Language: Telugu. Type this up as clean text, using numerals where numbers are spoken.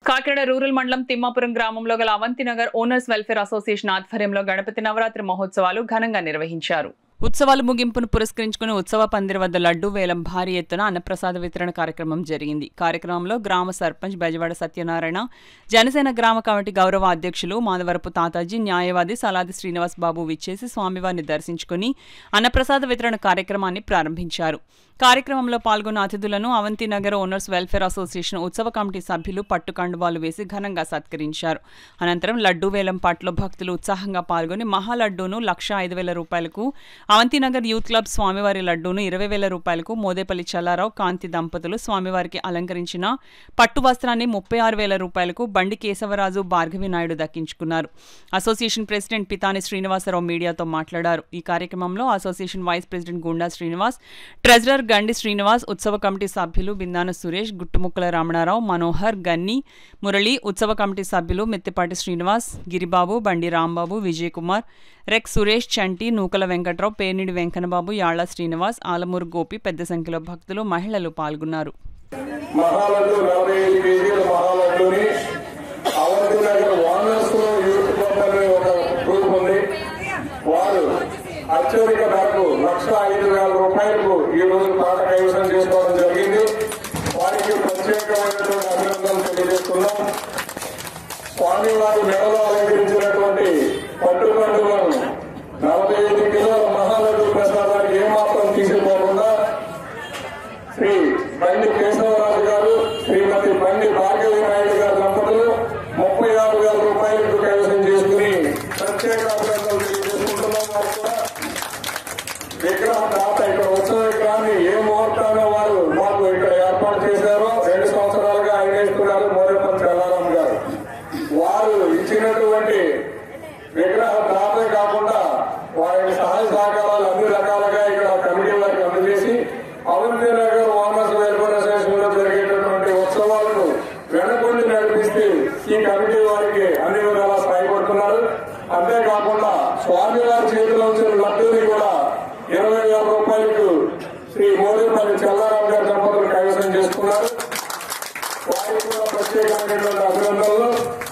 కాకినాడ రూరల్ మండలం తిమ్మాపురం గ్రామంలో గల Avanthi Nagar owners welfare association ఆధ్వర్యంలో గణపతి నవరాత్రి మహోత్సవాలు ఘనంగా నిర్వహించారు. ఉత్సవాల ముగింపును పురస్కరించుకుని ఉత్సవ పందిరి వద్ద లడ్డు వేలం భారీ ఎత్తున అన్నప్రసాద వితరణ కార్యక్రమం జరిగింది. కార్యక్రమంలో గ్రామ సర్పంచ్ బెజవాడ సత్యనారాయణ, జనసేన గ్రామ కమిటీ గౌరవ అధ్యక్షులు మాధవరపు తాతాజీ, న్యాయవాది సలాది శ్రీనివాస్ బాబు విచ్చేసి స్వామివారిని దర్శించుకుని అన్నప్రసాద వితరణ కార్యక్రమాన్ని ప్రారంభించారు. కార్యక్రమంలో పాల్గొన్న అతిథులను Avanti Nagar owners welfare association ఉత్సవ కమిటీ సభ్యులు పట్టు కండువాలు వేసి ఘనంగా సత్కరించారు. అనంతరం లడ్డూ వేలం పాటలో భక్తులు ఉత్సాహంగా పాల్గొని మహాలడ్డూను 1,05,000 రూపాయలకు, అవంతినగర్ యూత్ క్లబ్ స్వామివారి లడ్డూను 20,000 రూపాయలకు, మోదేపల్లి చల్లారావు కాంతి దంపతులు స్వామివారికి అలంకరించిన పట్టు వస్త్రాన్ని 36,000 రూపాయలకు బండి కేశవరాజు, భార్గవి నాయుడు దక్కించుకున్నారు. అసోసియేషన్ ప్రెసిడెంట్ పితాని శ్రీనివాసరావు మీడియాతో మాట్లాడారు. ఈ కార్యక్రమంలో అసోసియేషన్ వైస్ ప్రెసిడెంట్ గుండా శ్రీనివాస్, ట్రెజరర్ గండి శ్రీనివాస్, ఉత్సవ కమిటీ సభ్యులు బిందాన సురేష్, గుట్టుముక్కల రమణారావు, మనోహర్, గన్ని, మురళి, ఉత్సవ కమిటీ సభ్యులు మెత్తిపాటి శ్రీనివాస్, గిరిబాబు, బండి రాంబాబు, విజయ్ కుమార్, రెక్ సురేష్, చంటి, నూకల వెంకట్రావు, పేర్నిడి వెంకన్నబాబు, యాళ్ల శ్రీనివాస్, ఆలమూరు గోపి, పెద్ద సంఖ్యలో భక్తులు, మహిళలు పాల్గొన్నారు. అత్యధిక ధరకు 1,05,000 రూపాయలకు ఈ రోజు పాట కైవసం చేసుకోవడం జరిగింది. వారికి ప్రత్యేకమైనటువంటి అభినందనలు తెలియజేస్తున్నాం. స్వామివారి మెడలో అలంకరించినటువంటి పట్టుబండులను 45 కిలోల మహాలడ్డు ప్రసాదానికి ఏమాత్రం తీసుకోకుండా శ్రీ బండి కేశవరాజు గారు, శ్రీమతి బండి భార్గవి నాయుడు గారి దంపతులు 36,000 రూపాయలకు కైవసం చేసుకుని ప్రత్యేక అభినందనలు తెలియజేసుకుంటున్నాం. వారు కూడా విగ్రహం దాత ఇక్కడ ఉత్సవ విగ్రహాన్ని ఏ ముహూర్తాన్ని వారు మాకు ఇక్కడ ఏర్పాటు చేశారో 2 సంవత్సరాలుగా ఆయన ఇస్తున్నారు. మోదేపల్లి చల్లారాం గారు వారు ఇచ్చినటువంటి విగ్రహ దాతే కాకుండా వారి సహాయ సహకారాలు అన్ని రకాలుగా ఇక్కడ కమిటీ వారికి అందజేసి Avanthi Nagar owners welfare association లో జరిగేటటువంటి ఉత్సవాలను వెనకొండి నడిపిస్తూ ఈ కమిటీ వారికి అన్ని విధాలా సహాయపడుతున్నారు. అంతేకాకుండా స్వామివారి చేతిలో వచ్చిన లడ్డూని కూడా 20,000 రూపాయలకు శ్రీ మోదేపల్లి చల్లారాం గారి దంపతులు కైవసం చేసుకున్నారు. వారికి కూడా ప్రత్యేకమైనటువంటి అభినందనలు.